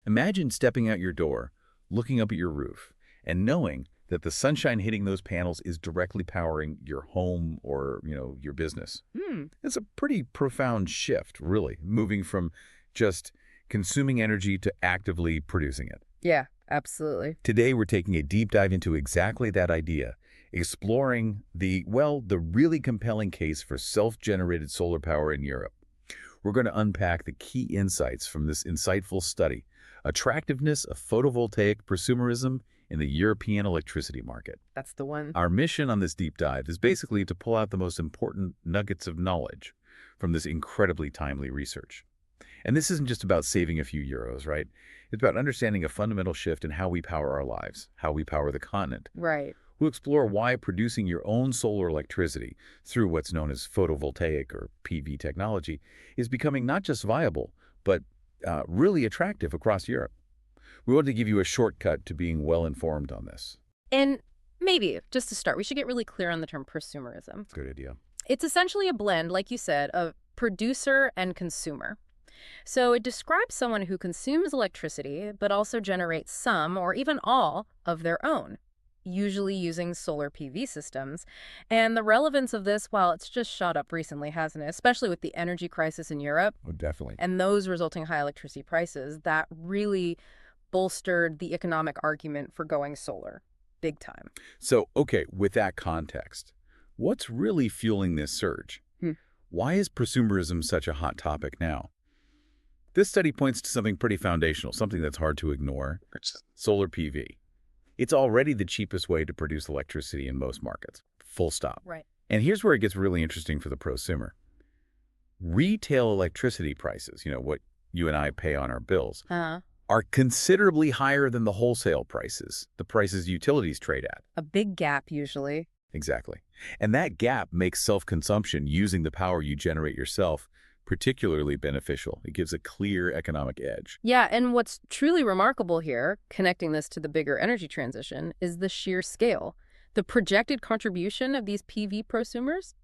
Imagine stepping out your door, looking up at your roof, and knowing that the sunshine hitting those panels is directly powering your home or, your business. Hmm. It's a pretty profound shift, really, moving from just consuming energy to actively producing it. Yeah, absolutely. Today, we're taking a deep dive into exactly that idea, exploring the really compelling case for self-generated solar power in Europe. We're going to unpack the key insights from this insightful study, attractiveness of photovoltaic prosumerism in the European electricity market. That's the one. Our mission on this deep dive is basically to pull out the most important nuggets of knowledge from this incredibly timely research. And this isn't just about saving a few euros, right? It's about understanding a fundamental shift in how we power our lives, how we power the continent. Right. We'll explore why producing your own solar electricity through what's known as photovoltaic or PV technology is becoming not just viable, but really attractive across Europe. We want to give you a shortcut to being well-informed on this. And maybe, just to start, we should get really clear on the term prosumerism. Good idea. It's essentially a blend, like you said, of producer and consumer. So it describes someone who consumes electricity, but also generates some or even all of their own, usually using solar PV systems. And the relevance of this, well, it's just shot up recently, hasn't it? Especially with the energy crisis in Europe. Oh, definitely. And those resulting high electricity prices, that really bolstered the economic argument for going solar. Big time. So, okay, with that context, what's really fueling this surge? Why is prosumerism such a hot topic now? This study points to something pretty foundational, something that's hard to ignore. Solar PV. It's already the cheapest way to produce electricity in most markets. Full stop. Right. And here's where it gets really interesting for the prosumer. Retail electricity prices, what you and I pay on our bills, are considerably higher than the wholesale prices, the prices utilities trade at. A big gap, usually. Exactly. And that gap makes self-consumption, using the power you generate yourself, particularly beneficial. It gives a clear economic edge. Yeah, and what's truly remarkable here, connecting this to the bigger energy transition, is the sheer scale. The projected contribution of these PV prosumers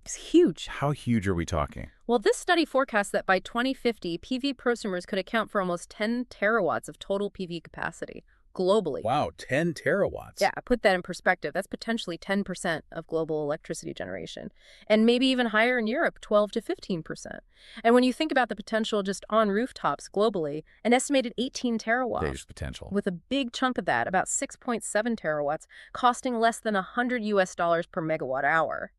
is huge. How huge are we talking? Well, this study forecasts that by 2050, PV prosumers could account for almost 10 terawatts of total PV capacity globally. Wow, 10 terawatts. Yeah, put that in perspective. That's potentially 10% of global electricity generation. And maybe even higher in Europe, 12 to 15%. And when you think about the potential just on rooftops globally, an estimated 18 terawatts. There's potential. With a big chunk of that, about 6.7 terawatts, costing less than $100 per megawatt hour.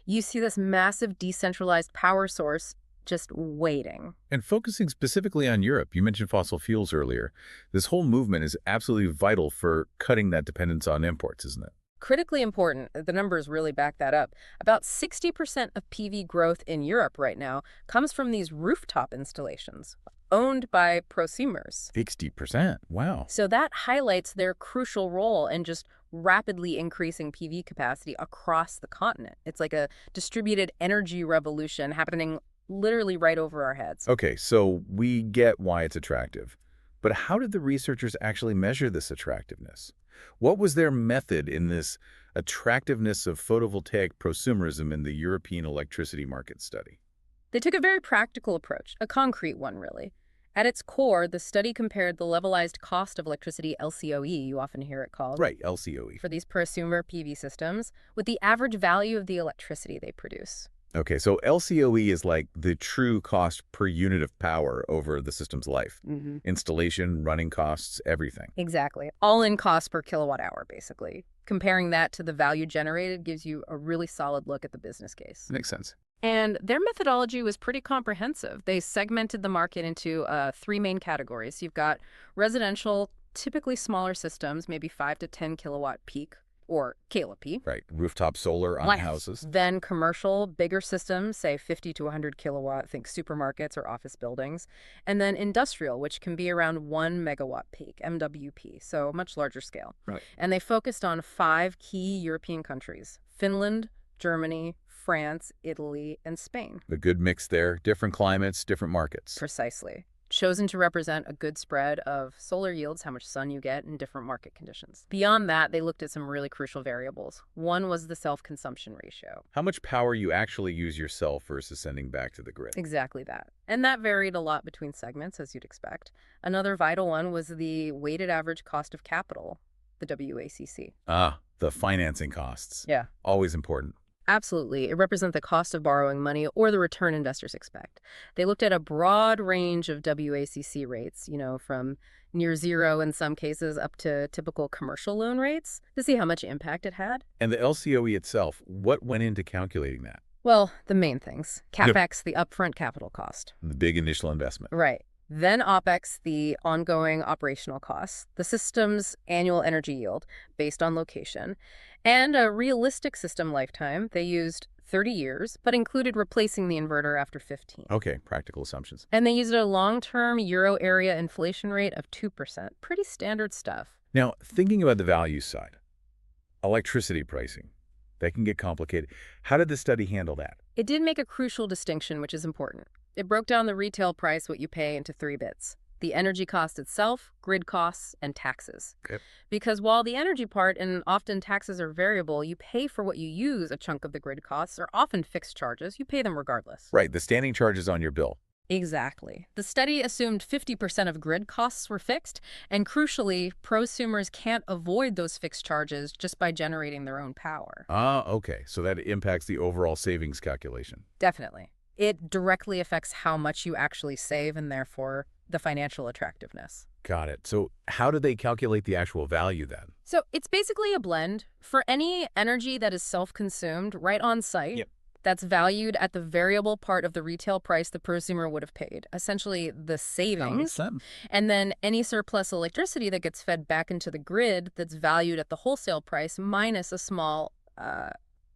You see this massive decentralized power source just waiting. And focusing specifically on Europe, you mentioned fossil fuels earlier. This whole movement is absolutely vital for cutting that dependence on imports, isn't it? Critically important. The numbers really back that up. About 60% of PV growth in Europe right now comes from these rooftop installations owned by prosumers. 60%. Wow. So that highlights their crucial role in just rapidly increasing PV capacity across the continent. It's like a distributed energy revolution happening literally right over our heads. Okay, so we get why it's attractive. But how did the researchers actually measure this attractiveness? What was their method in this attractiveness of photovoltaic prosumerism in the European electricity market study? They took a very practical approach, a concrete one, really. At its core, the study compared the levelized cost of electricity, LCOE, you often hear it called. Right, LCOE. For these prosumer PV systems, with the average value of the electricity they produce. Okay, so LCOE is like the true cost per unit of power over the system's life. Installation, running costs, everything. Exactly. All-in cost per kilowatt hour, basically. Comparing that to the value generated gives you a really solid look at the business case. Makes sense. And their methodology was pretty comprehensive. They segmented the market into 3 main categories. You've got residential, typically smaller systems, maybe 5 to 10 kilowatt peak, or KLP. Right, rooftop solar on houses. Then commercial, bigger systems, say 50 to 100 kilowatt, think supermarkets or office buildings. And then industrial, which can be around 1 megawatt peak, MWP, so much larger scale. Right. And they focused on 5 key European countries: Finland, Germany, France, Italy, and Spain. A good mix there. Different climates, different markets. Precisely. chosen to represent a good spread of solar yields, how much sun you get in different market conditions. Beyond that, they looked at some really crucial variables. One was the self-consumption ratio. How much power you actually use yourself versus sending back to the grid. Exactly that. And that varied a lot between segments, as you'd expect. Another vital one was the weighted average cost of capital, the WACC. Ah, the financing costs. Yeah. Always important. Absolutely. It represents the cost of borrowing money or the return investors expect. They looked at a broad range of WACC rates, from near zero in some cases up to typical commercial loan rates to see how much impact it had. And the LCOE itself, what went into calculating that? Well, the main things. CapEx, the upfront capital cost. The big initial investment. Right. Then OpEx, the ongoing operational costs, the system's annual energy yield based on location, and a realistic system lifetime. They used 30 years, but included replacing the inverter after 15. Okay, practical assumptions. And they used a long-term euro area inflation rate of 2%. Pretty standard stuff. Now, thinking about the value side, electricity pricing, that can get complicated. How did the study handle that? It did make a crucial distinction, which is important. It broke down the retail price, what you pay, into 3 bits. The energy cost itself, grid costs, and taxes. Okay. Because while the energy part and often taxes are variable, you pay for what you use. A chunk of the grid costs are often fixed charges. You pay them regardless. Right, the standing charges on your bill. Exactly. The study assumed 50% of grid costs were fixed, and crucially, prosumers can't avoid those fixed charges just by generating their own power. Ah, okay, so that impacts the overall savings calculation. Definitely. It directly affects how much you actually save and therefore the financial attractiveness. Got it. So how do they calculate the actual value then? So it's basically a blend. For any energy that is self-consumed right on site, Yep. that's valued at the variable part of the retail price the prosumer would have paid, essentially the savings, and then any surplus electricity that gets fed back into the grid that's valued at the wholesale price minus a small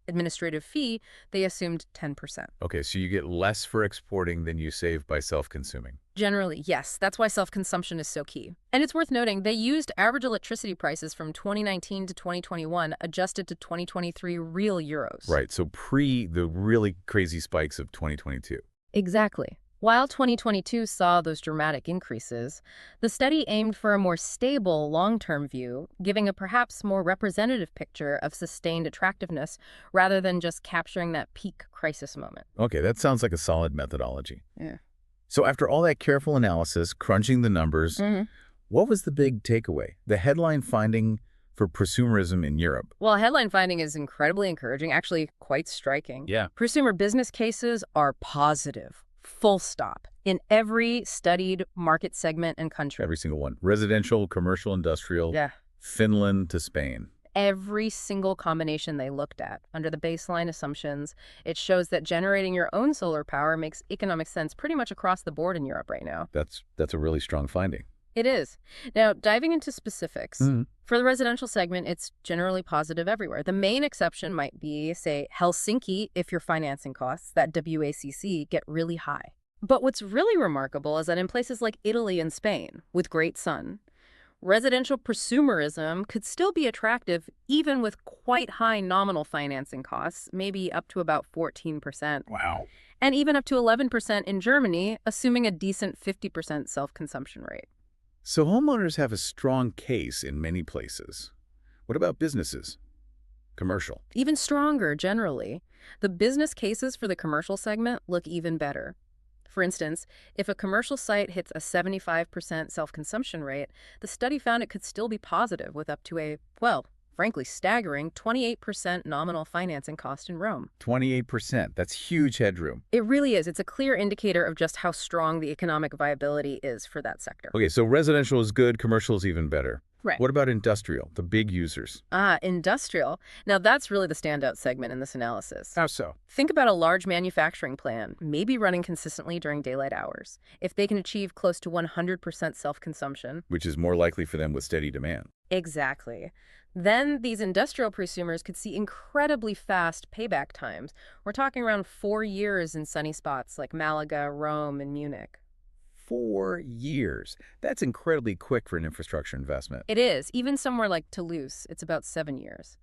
administrative fee. They assumed 10%. Okay, so you get less for exporting than you save by self-consuming. Generally, yes. That's why self-consumption is so key. And it's worth noting, they used average electricity prices from 2019 to 2021, adjusted to 2023 real euros. Right, so pre the really crazy spikes of 2022. Exactly. While 2022 saw those dramatic increases, the study aimed for a more stable, long-term view, giving a perhaps more representative picture of sustained attractiveness rather than just capturing that peak crisis moment. Okay, that sounds like a solid methodology. Yeah. So after all that careful analysis, crunching the numbers, what was the big takeaway? The headline finding for prosumerism in Europe? Well, headline finding is incredibly encouraging, actually quite striking. Yeah. Prosumer business cases are positive. Full stop. In every studied market segment and country. Every single one. Residential, commercial, industrial, Yeah. Finland to Spain. Every single combination they looked at, under the baseline assumptions, it shows that generating your own solar power makes economic sense pretty much across the board in Europe right now. That's a really strong finding. It is. Now, diving into specifics, for the residential segment, it's generally positive everywhere. The main exception might be, say, Helsinki, if your financing costs, that WACC, get really high. But what's really remarkable is that in places like Italy and Spain, with great sun, residential prosumerism could still be attractive even with quite high nominal financing costs, maybe up to about 14%. Wow. And even up to 11% in Germany, assuming a decent 50% self-consumption rate. So homeowners have a strong case in many places. What about businesses? Commercial. Even stronger, generally. The business cases for the commercial segment look even better. For instance, if a commercial site hits a 75% self-consumption rate, the study found it could still be positive with up to a, well, frankly staggering 28% nominal financing cost in Rome. 28%. That's huge headroom. It really is. It's a clear indicator of just how strong the economic viability is for that sector. Okay, so residential is good, commercial is even better. Right. What about industrial, the big users? Industrial. Now that's really the standout segment in this analysis. How so? Think about a large manufacturing plant, maybe running consistently during daylight hours. If they can achieve close to 100% self-consumption. Which is more likely for them with steady demand. Exactly. Then these industrial prosumers could see incredibly fast payback times. We're talking around 4 years in sunny spots like Malaga, Rome, and Munich. 4 years. That's incredibly quick for an infrastructure investment. It is. Even somewhere like Toulouse, it's about 7 years.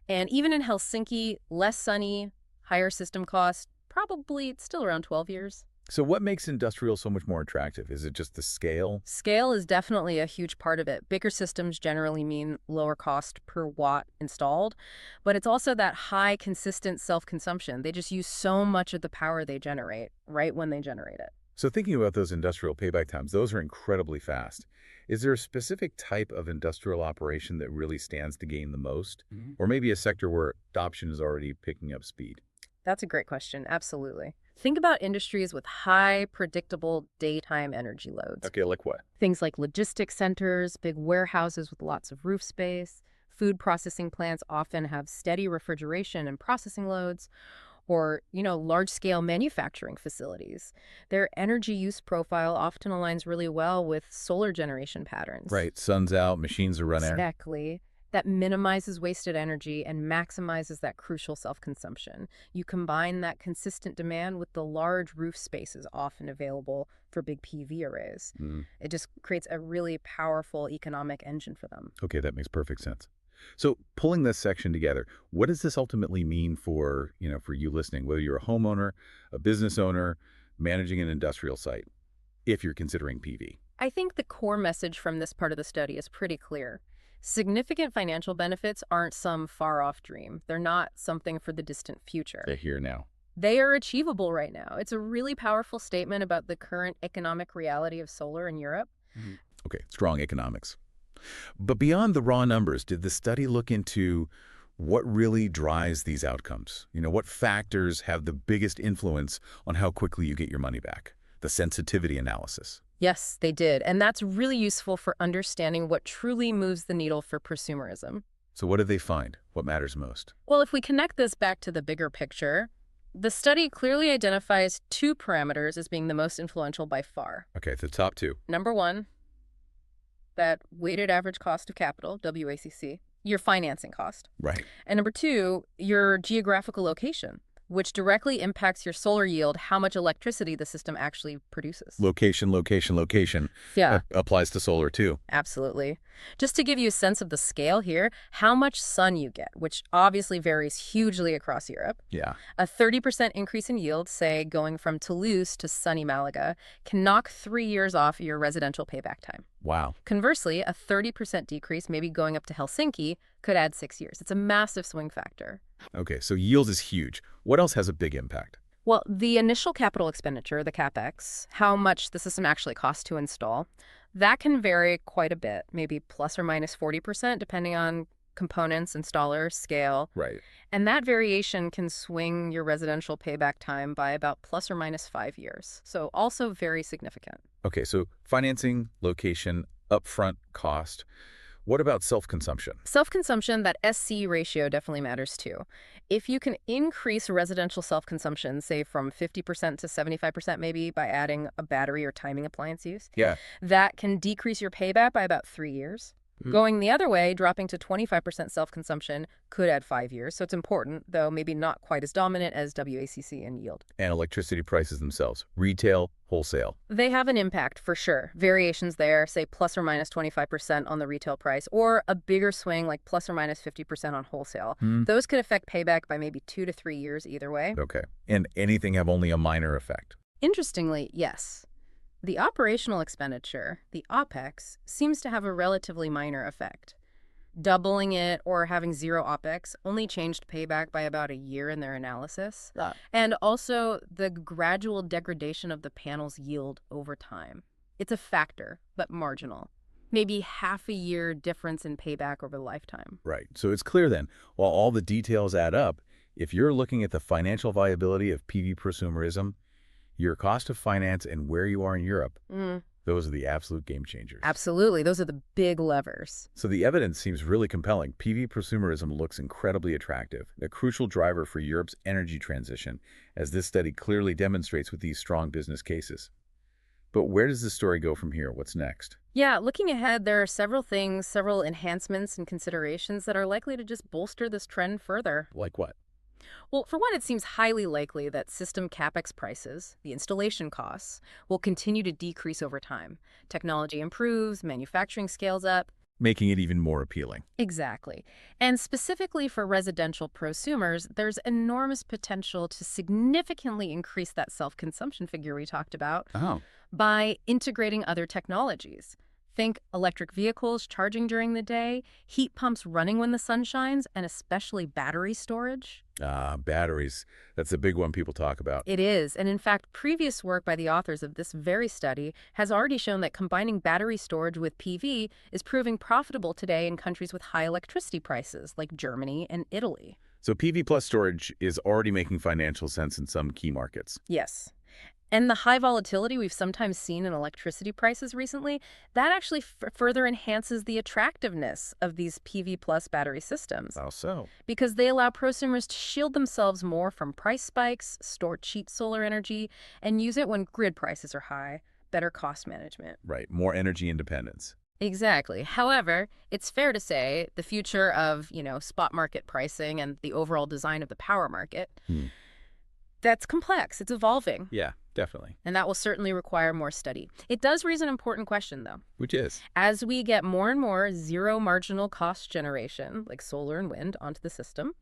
And even in Helsinki, less sunny, higher system cost, probably it's still around 12 years. So what makes industrial so much more attractive? Is it just the scale? Scale is definitely a huge part of it. Bigger systems generally mean lower cost per watt installed, but it's also that high, consistent self-consumption. They just use so much of the power they generate right when they generate it. So thinking about those industrial payback times, those are incredibly fast. Is there a specific type of industrial operation that really stands to gain the most? Or maybe a sector where adoption is already picking up speed? That's a great question. Absolutely. Think about industries with high, predictable daytime energy loads. Okay, like what? Things like logistics centers, big warehouses with lots of roof space. Food processing plants often have steady refrigeration and processing loads, or, large-scale manufacturing facilities. Their energy use profile often aligns really well with solar generation patterns. Right, sun's out, machines are running. Exactly. That minimizes wasted energy and maximizes that crucial self-consumption. You combine that consistent demand with the large roof spaces often available for big PV arrays. Mm. It just creates a really powerful economic engine for them. Okay, that makes perfect sense. So pulling this section together, what does this ultimately mean for, for you listening, whether you're a homeowner, a business owner, managing an industrial site, if you're considering PV? I think the core message from this part of the study is pretty clear. Significant financial benefits aren't some far-off dream. They're not something for the distant future. They're here now. They are achievable right now. It's a really powerful statement about the current economic reality of solar in Europe. Okay, strong economics. But beyond the raw numbers, did the study look into what really drives these outcomes? What factors have the biggest influence on how quickly you get your money back? The sensitivity analysis. Yes, they did. And that's really useful for understanding what truly moves the needle for prosumerism. So what did they find? What matters most? Well, if we connect this back to the bigger picture, the study clearly identifies two parameters as being the most influential by far. Okay, the top two. Number one, that weighted average cost of capital, WACC, your financing cost. Right. And number two, your geographical location, which directly impacts your solar yield, how much electricity the system actually produces. Location, location, location. Yeah. Applies to solar too. Absolutely. Just to give you a sense of the scale here, how much sun you get, which obviously varies hugely across Europe. Yeah. A 30% increase in yield, say going from Toulouse to sunny Malaga, can knock 3 years off your residential payback time. Wow. Conversely, a 30% decrease, maybe going up to Helsinki, could add 6 years. It's a massive swing factor. Okay, so yield is huge. What else has a big impact? Well, the initial capital expenditure, the CapEx, how much the system actually costs to install, that can vary quite a bit, maybe plus or minus 40%, depending on components, installers, scale. Right. And that variation can swing your residential payback time by about plus or minus 5 years. So also very significant. Okay, so financing, location, upfront cost. What about self-consumption? Self-consumption, that SC ratio definitely matters too. If you can increase residential self-consumption, say from 50% to 75% maybe by adding a battery or timing appliance use, Yeah. that can decrease your payback by about 3 years. Going the other way, dropping to 25% self-consumption could add 5 years. So it's important, though maybe not quite as dominant as WACC and yield. And electricity prices themselves, retail, wholesale. They have an impact for sure. Variations there, say plus or minus 25% on the retail price, or a bigger swing like plus or minus 50% on wholesale. Those could affect payback by maybe 2 to 3 years either way. Okay. And anything have only a minor effect? Interestingly, yes. The operational expenditure, the OPEX, seems to have a relatively minor effect. Doubling it or having zero OPEX only changed payback by about a year in their analysis. And also the gradual degradation of the panel's yield over time. It's a factor, but marginal. Maybe half a year difference in payback over the lifetime. Right. So it's clear then, while all the details add up, if you're looking at the financial viability of PV prosumerism, your cost of finance and where you are in Europe, those are the absolute game changers. Absolutely. Those are the big levers. So the evidence seems really compelling. PV prosumerism looks incredibly attractive, a crucial driver for Europe's energy transition, as this study clearly demonstrates with these strong business cases. But where does the story go from here? What's next? Yeah, looking ahead, there are several things, several enhancements and considerations that are likely to just bolster this trend further. Like what? Well, for one, it seems highly likely that system CapEx prices, the installation costs, will continue to decrease over time. Technology improves, manufacturing scales up, making it even more appealing. Exactly. And specifically for residential prosumers, there's enormous potential to significantly increase that self-consumption figure we talked about Oh, by integrating other technologies. Think electric vehicles charging during the day, heat pumps running when the sun shines, and especially battery storage. batteries. That's a big one people talk about. It is, and in fact, previous work by the authors of this very study has already shown that combining battery storage with PV is proving profitable today in countries with high electricity prices, like Germany and Italy. So PV plus storage is already making financial sense in some key markets. Yes. And the high volatility we've sometimes seen in electricity prices recently, that actually further enhances the attractiveness of these PV plus battery systems How so? because they allow prosumers to shield themselves more from price spikes, store cheap solar energy, and use it when grid prices are high. Better cost management. Right, more energy independence. Exactly. However, it's fair to say the future of, spot market pricing and the overall design of the power market, that's complex. It's evolving. Yeah, definitely. And that will certainly require more study. It does raise an important question, though. Which is? As we get more and more zero marginal cost generation, like solar and wind, onto the system,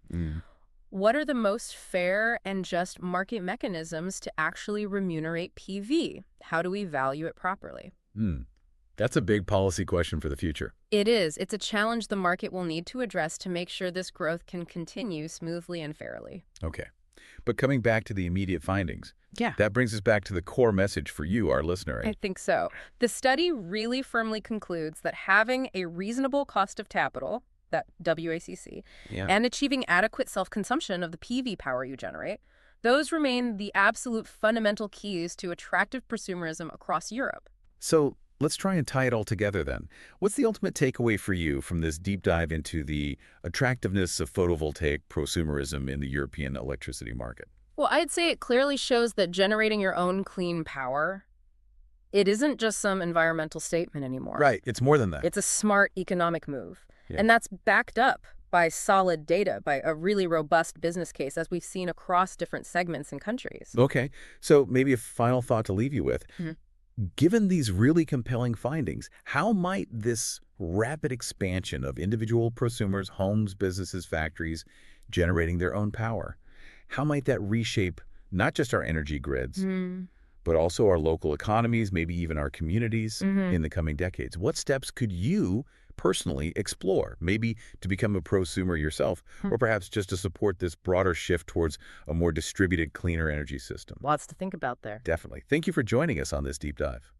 what are the most fair and just market mechanisms to actually remunerate PV? How do we value it properly? That's a big policy question for the future. It is. It's a challenge the market will need to address to make sure this growth can continue smoothly and fairly. Okay. But coming back to the immediate findings, Yeah. that brings us back to the core message for you, our listener. I think so. The study really firmly concludes that having a reasonable cost of capital, that WACC, and achieving adequate self-consumption of the PV power you generate, those remain the absolute fundamental keys to attractive prosumerism across Europe. So let's try and tie it all together then. What's the ultimate takeaway for you from this deep dive into the attractiveness of photovoltaic prosumerism in the European electricity market? Well, I'd say it clearly shows that generating your own clean power, it isn't just some environmental statement anymore. Right. It's more than that. It's a smart economic move. Yeah. And that's backed up by solid data, by a really robust business case, as we've seen across different segments and countries. Okay. So maybe a final thought to leave you with. Given these really compelling findings, how might this rapid expansion of individual prosumers, homes, businesses, factories, generating their own power, how might that reshape not just our energy grids, but also our local economies, maybe even our communities in the coming decades? What steps could you personally explore, maybe to become a prosumer yourself, or perhaps just to support this broader shift towards a more distributed, cleaner energy system? Lots to think about there. Definitely. Thank you for joining us on this deep dive.